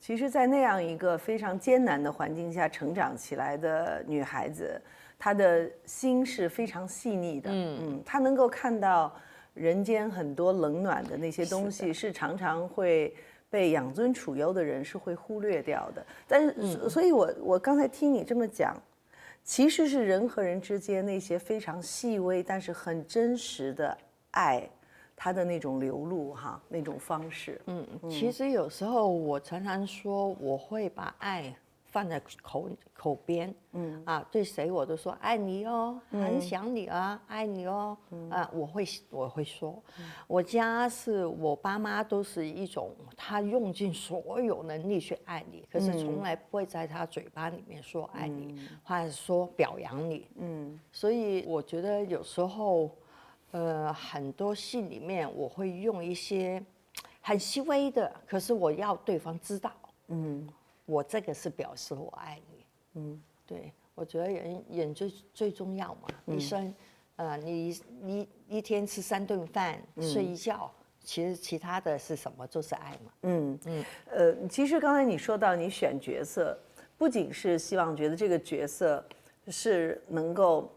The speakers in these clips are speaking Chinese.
其实，在那样一个非常艰难的环境下成长起来的女孩子，她的心是非常细腻的。她能够看到人间很多冷暖的那些东西，是常常会被养尊处优的人是会忽略掉的。但是，所以我刚才听你这么讲，其实是人和人之间那些非常细微但是很真实的爱。他的那种流露哈，那种方式，其实有时候我常常说，我会把爱放在口边，对谁我都说爱你哦，很想你啊，爱你哦，我会说，我家是我爸妈都是一种，他用尽所有能力去爱你，可是从来不会在他嘴巴里面说爱你，或者说表扬你，所以我觉得有时候。很多戏里面我会用一些很细微的，可是我要对方知道，我这个是表示我爱你，对，我觉得人最重要嘛，一生，你一天吃3顿饭，睡一觉，其实其他的是什么，就是爱嘛，其实刚才你说到你选角色，不仅是希望觉得这个角色。是能够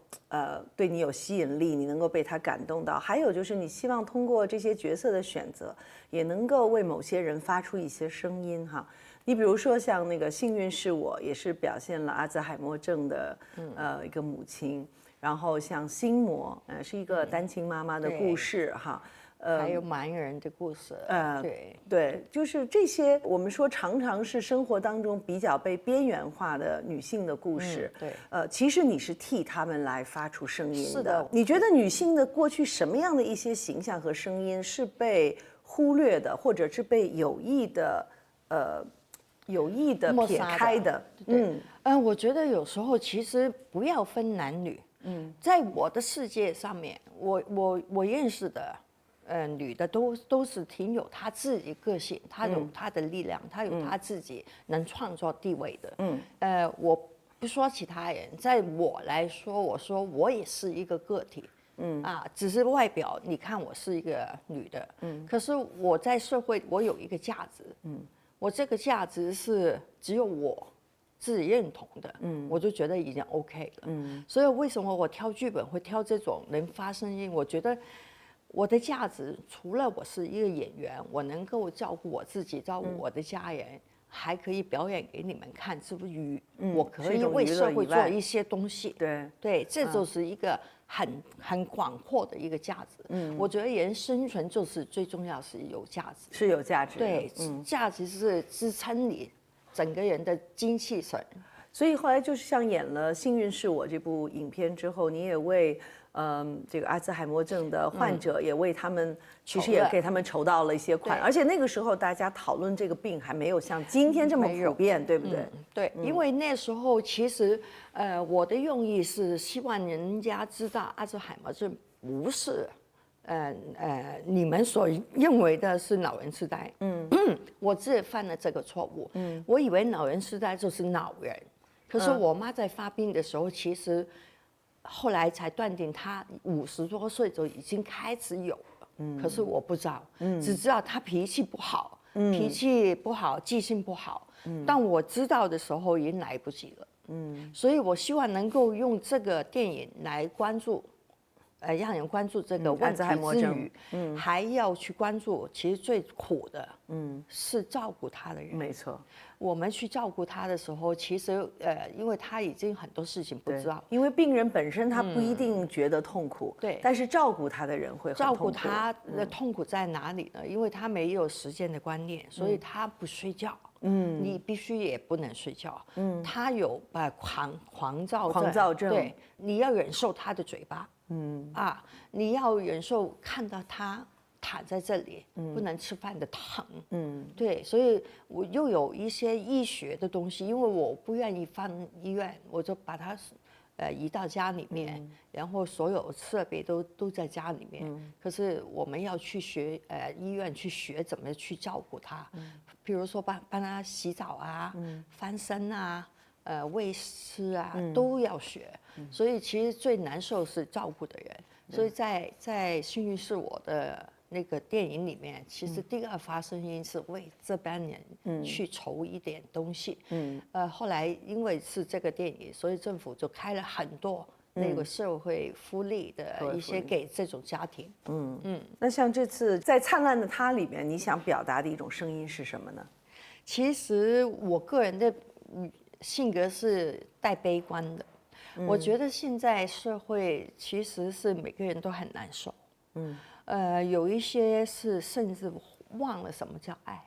对你有吸引力，你能够被他感动到。还有就是你希望通过这些角色的选择，也能够为某些人发出一些声音哈。你比如说像那个《幸运是我》，也是表现了阿兹海默症的一个母亲。然后像《心魔》，是一个单亲妈妈的故事哈。还有盲人的故事，对，就是这些，我们说常常是生活当中比较被边缘化的女性的故事，对，其实你是替她们来发出声音的。是的，你觉得女性的过去什么样的一些形象和声音是被忽略的，或者是被有意的撇开的？我觉得有时候其实不要分男女，在我的世界上面，我认识的。女的都是挺有她自己个性，她有她的力量，她有她自己能创造地位的。我不说其他人，在我来说，我说我也是一个个体，只是外表你看我是一个女的，可是我在社会我有一个价值，我这个价值是只有我自己认同的，我就觉得已经 OK 了，所以为什么我挑剧本会挑这种能发声音？我觉得。我的价值除了我是一个演员，我能够照顾我自己，照顾我的家人，还可以表演给你们看之余，我可以为社会做一些东西。对，这就是一个很广阔的一个价值。我觉得人生存就是最重要是有价值，是有价值。对，价值是支撑你整个人的精气神。所以后来就是像演了《幸运是我》这部影片之后，你也为这个阿兹海默症的患者，也为他们其实也给他们筹到了一些款，而且那个时候大家讨论这个病还没有像今天这么普遍，对不对？对，因为那时候其实我的用意是希望人家知道阿兹海默症不是你们所认为的是老人痴呆，我自己犯了这个错误，我以为老人痴呆就是老人。可是我妈在发病的时候，其实后来才断定她50多岁就已经开始有了。可是我不知道，只知道她脾气不好，记性不好。但我知道的时候已经来不及了。所以我希望能够用这个电影来关注。让人关注这个问题之余，还要去关注，其实最苦的，是照顾他的人。没错，我们去照顾他的时候，其实因为他已经很多事情不知道，因为病人本身他不一定觉得痛苦，对，但是照顾他的人会很痛苦。照顾他的痛苦在哪里呢？因为他没有时间的观念，所以他不睡觉。你必须也不能睡觉。他有狂躁症，对，你要忍受他的嘴巴。你要忍受看到他躺在这里，不能吃饭的疼。对，所以我又有一些医学的东西，因为我不愿意放医院，我就把它移到家里面，然后所有设备都在家里面。可是我们要去学医院去学怎么去照顾他，比如说帮他洗澡啊，翻身啊。喂食啊，都要学，所以其实最难受是照顾的人。所以在幸运是我的那个电影里面，其实第二发声音是为这班人去筹一点东西。后来因为是这个电影，所以政府就开了很多那个社会福利的一些给这种家庭。那像这次在《灿烂的他》里面，你想表达的一种声音是什么呢？其实我个人的性格是带悲观的。我觉得现在社会其实是每个人都很难受。有一些是甚至忘了什么叫爱。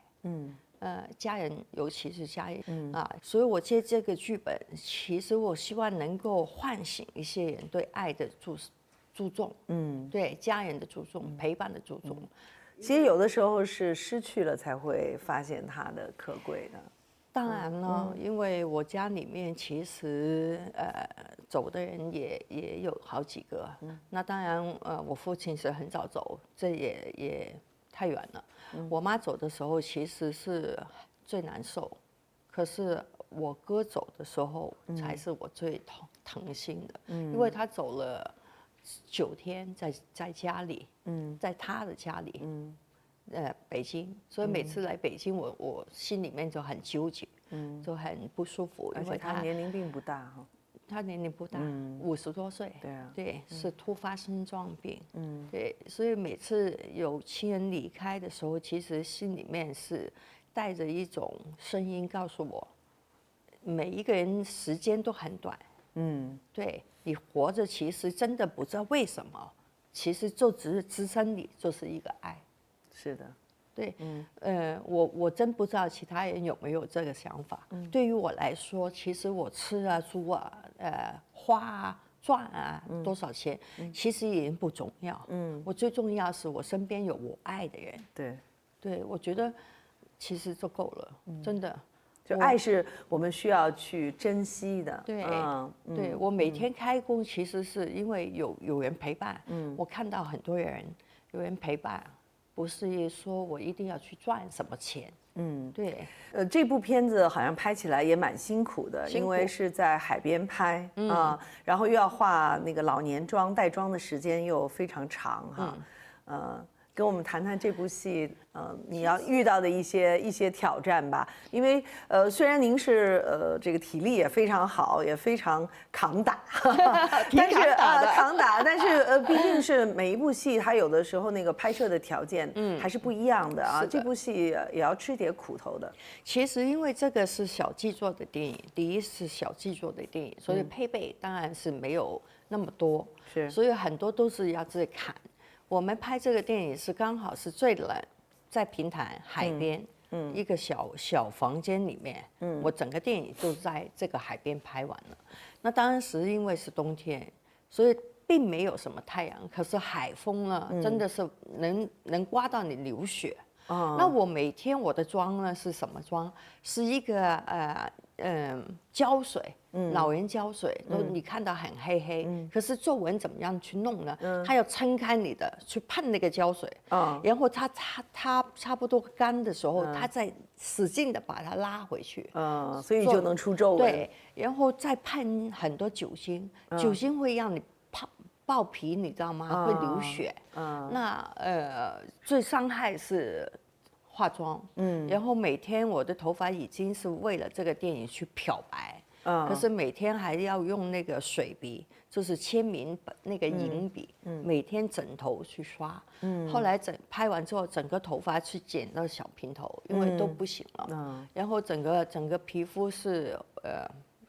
家人，尤其是家人。所以我接这个剧本，其实我希望能够唤醒一些人对爱的注重。对家人的注重，陪伴的注重。其实有的时候是失去了才会发现它的可贵的。当然了，因为我家里面其实走的人也有好几个。那当然我父亲是很早走，这也太远了。我妈走的时候其实是最难受，可是我哥走的时候才是我最疼心的。因为他走了9天在家里，在他的家里。北京，所以每次来北京，我心里面就很纠结，就很不舒服，因为他年龄并不大哈。他年龄不大，50多岁。对啊，对，是突发心脏病。对，所以每次有亲人离开的时候，其实心里面是带着一种声音告诉我，每一个人时间都很短。对，你活着其实真的不知道为什么，其实就只是支撑你就是一个爱。是的，对，我真不知道其他人有没有这个想法。对于我来说，其实我吃啊、住啊、花啊、赚啊，多少钱，其实已经不重要。我最重要是我身边有我爱的人。对，我觉得其实就够了，真的。就爱是我们需要去珍惜的。对，我每天开工，其实是因为有人陪伴。我看到很多人有人陪伴。不是说我一定要去赚什么钱。对。这部片子好像拍起来也蛮辛苦的，因为是在海边拍然后又要化那个老年妆，带妆的时间又非常长哈。跟我们谈谈这部戏，你要遇到的一些挑战吧。因为虽然您是这个体力也非常好，也非常扛打，但是扛打，但是毕竟是每一部戏，它有的时候那个拍摄的条件还是不一样的啊。这部戏也要吃点苦头的。其实因为这个是小制作的电影，第一是小制作的电影，所以配备当然是没有那么多，所以很多都是要自己砍。我们拍这个电影是刚好是最冷，在平潭海边，一个小房间里面，我整个电影就在这个海边拍完了。那当时因为是冬天，所以并没有什么太阳，可是海风呢，真的是能刮到你流血。那我每天我的妆呢是什么妆？是一个胶水，老人胶水，你看到很黑黑，可是皱纹怎么样去弄呢？它要撑开你的，去喷那个胶水，然后它差不多干的时候，它再使劲的把它拉回去，所以就能出皱纹。对，然后再喷很多酒精，酒精会让你爆皮，你知道吗？会流血。那最伤害是化妆。然后每天我的头发已经是为了这个电影去漂白。可是每天还要用那个水笔，就是签名那个银笔，每天整头去刷。后来拍完之后，整个头发去剪到小平头，因为都不行了。然后整个皮肤是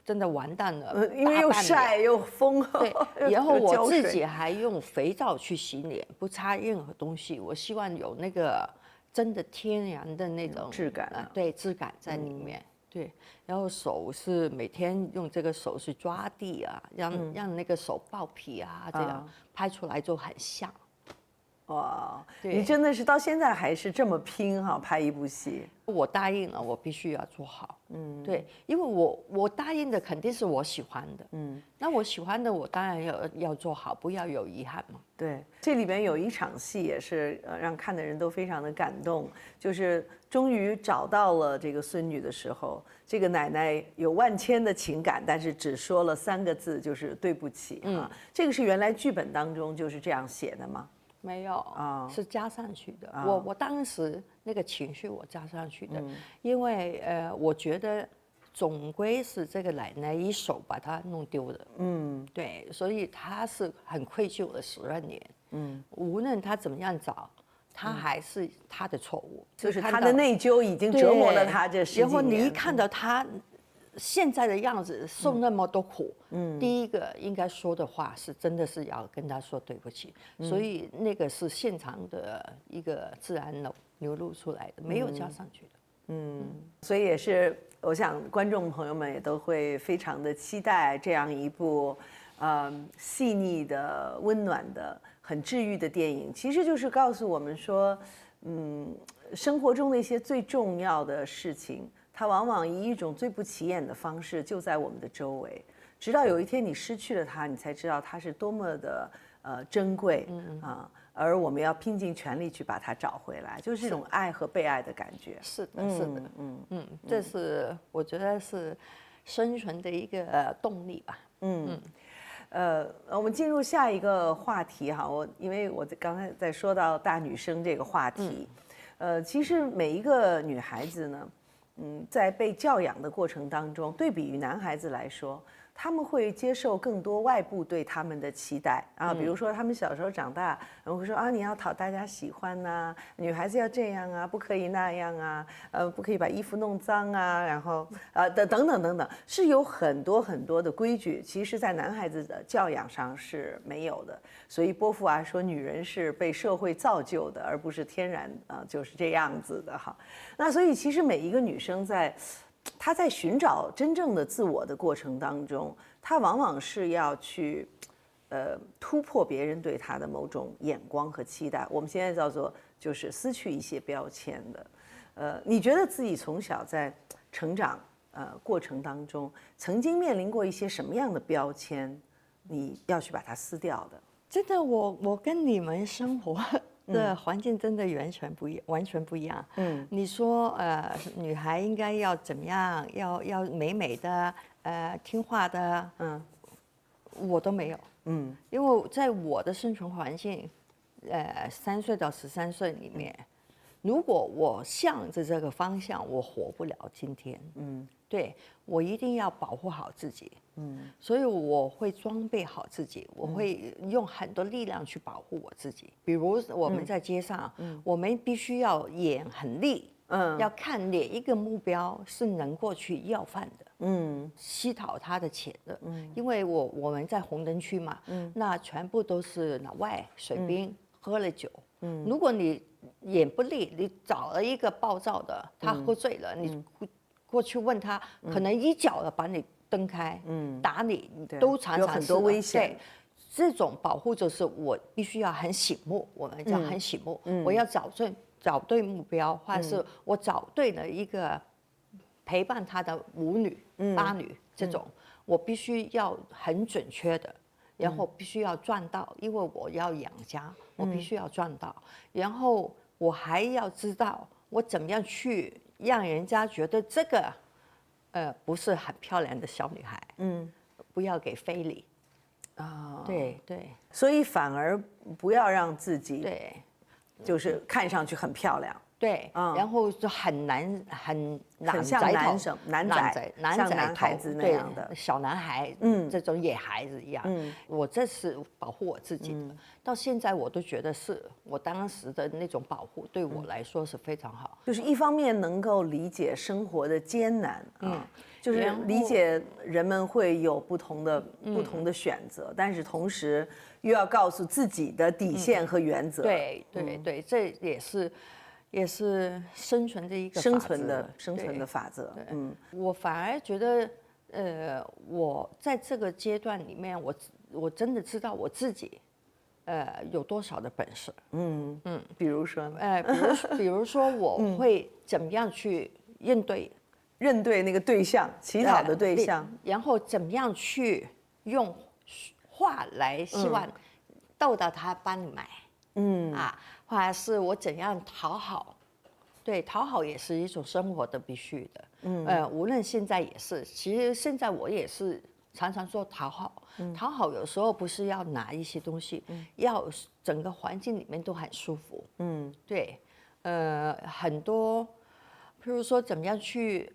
真的完蛋了，因为又晒又风。对，然后我自己还用肥皂去洗脸，不擦任何东西。我希望有那个真的天然的那种质感，对，质感在里面。对，然后手是每天用这个手去抓地啊，让那个手爆皮啊，这样拍出来就很像。哇，你真的是到现在还是这么拼哈，拍一部戏。我答应了，我必须要做好。对，因为我答应的肯定是我喜欢的。那我喜欢的，我当然要做好，不要有遗憾嘛。对，这里边有一场戏也是让看的人都非常的感动，就是终于找到了这个孙女的时候，这个奶奶有万千的情感，但是只说了3个字，就是对不起啊。这个是原来剧本当中就是这样写的吗？没有是加上去的。我当时那个情绪我加上去的，因为我觉得总归是这个奶奶一手把它弄丢的，对，所以她是很愧疚的12年，无论她怎么样找，她还是她的错误，就是她的内疚已经折磨了她这10几年。然后你一看到她现在的样子，受那么多苦，第一个应该说的话是真的是要跟他说对不起，所以那个是现场的一个自然流露出来的，没有加上去的。所以也是，我想观众朋友们也都会非常的期待这样一部，细腻的、温暖的、很治愈的电影。其实就是告诉我们说，生活中的一些最重要的事情。它往往以一种最不起眼的方式就在我们的周围，直到有一天你失去了它，你才知道它是多么的珍贵而我们要拼尽全力去把它找回来，就是这种爱和被爱的感觉。是的，是的，这是我觉得是生存的一个动力吧。我们进入下一个话题哈，因为我刚才在说到大女生这个话题，其实每一个女孩子呢。在被教养的过程当中，对比于男孩子来说，他们会接受更多外部对他们的期待啊，比如说他们小时候长大，然后会说啊，你要讨大家喜欢呐，女孩子要这样啊，不可以那样啊，不可以把衣服弄脏啊，然后等等等等，是有很多很多的规矩，其实在男孩子的教养上是没有的。所以波伏娃说，女人是被社会造就的，而不是天然就是这样子的哈。那所以其实每一个女生她在寻找真正的自我的过程当中，她往往是要去突破别人对她的某种眼光和期待，我们现在叫做就是撕去一些标签的。你觉得自己从小在成长过程当中，曾经面临过一些什么样的标签，你要去把它撕掉的？真的，我跟你们生活的环境真的完全不一样。你说女孩应该要怎么样？要美美的，听话的，我都没有。因为在我的生存环境，3岁到13岁里面，如果我向着这个方向，我活不了今天。对，我一定要保护好自己。所以我会装备好自己，我会用很多力量去保护我自己。比如我们在街上，我们必须要眼很利，要看哪一个目标是能过去要饭的，吸讨他的钱的。因为我们在红灯区嘛，那全部都是老外水兵，喝了酒。如果你眼不利，你找了一个暴躁的，他喝醉了，你过去问他，可能一脚的把你蹬开，打你，都常常有很多危险。对，这种保护就是我必须要很醒目，我们叫很醒目。我要找对目标，或者是我找对了一个陪伴他的舞女、八女这种，我必须要很准确的，然后必须要赚到，因为我要养家，我必须要赚到，然后我还要知道我怎么样去让人家觉得这个不是很漂亮的小女孩，不要给非礼对对，所以反而不要让自己对，就是看上去很漂亮。对，然后就很像男生、男仔、像男孩子那样的小男孩，这种野孩子一样。我这是保护我自己的，到现在我都觉得是我当时的那种保护对我来说是非常好。就是一方面能够理解生活的艰难就是理解人们会有不同的选择，但是同时又要告诉自己的底线和原则。对对对，这也是生存的一个生存的法则。我反而觉得，我在这个阶段里面，我真的知道我自己，有多少的本事。比如说，比如说我会怎么样去认对那个对象，乞讨的对象，然后怎么样去用话来希望逗到他帮你买。或者是我怎样讨好，对，讨好也是一种生活的必须的。无论现在也是，其实现在我也是常常说讨好，讨好有时候不是要拿一些东西，要整个环境里面都很舒服。对，很多，譬如说怎么样去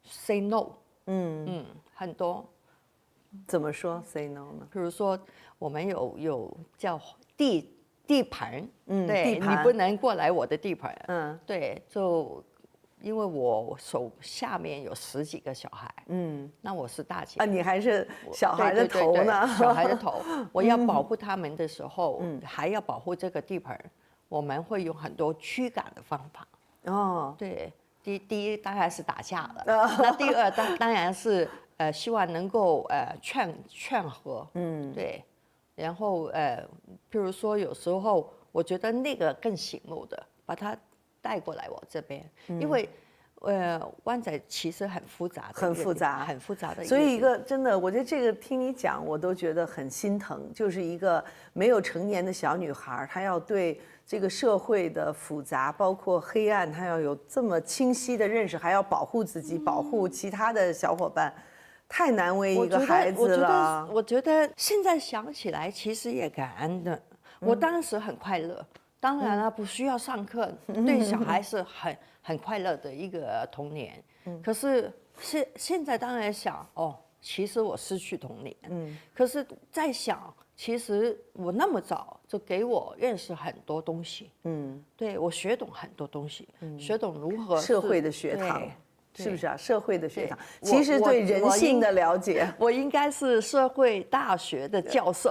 say no，很多。怎么说 say no 呢？譬如说我们有叫地盘，对，地盘你不能过来我的地盘，对，就。因为我手下面有10几个小孩，那我是大姐啊，你还是小孩的头呢，小孩的头，我要保护他们的时候，还要保护这个地盘，我们会用很多驱赶的方法。对，第一当然是打架了，那第二当然是希望能够劝和，对，然后譬如说有时候我觉得那个更醒目的，把他带过来我这边，因为湾仔其实很复杂的，很复杂的。所以一个真的，我觉得这个听你讲，我都觉得很心疼。就是一个没有成年的小女孩，她要对这个社会的复杂，包括黑暗，她要有这么清晰的认识，还要保护自己，保护其他的小伙伴，太难为一个孩子了。我觉得现在想起来，其实也感恩的。我当时很快乐。当然了，不需要上课，对小孩是很快乐的一个童年。可是现在当然想，其实我失去童年。可是在想，其实我那么早就给我认识很多东西。对，我学懂很多东西，学懂如何社会的学堂。是不是啊？社会的学堂，其实对人性的了解，我应该是社会大学的教授。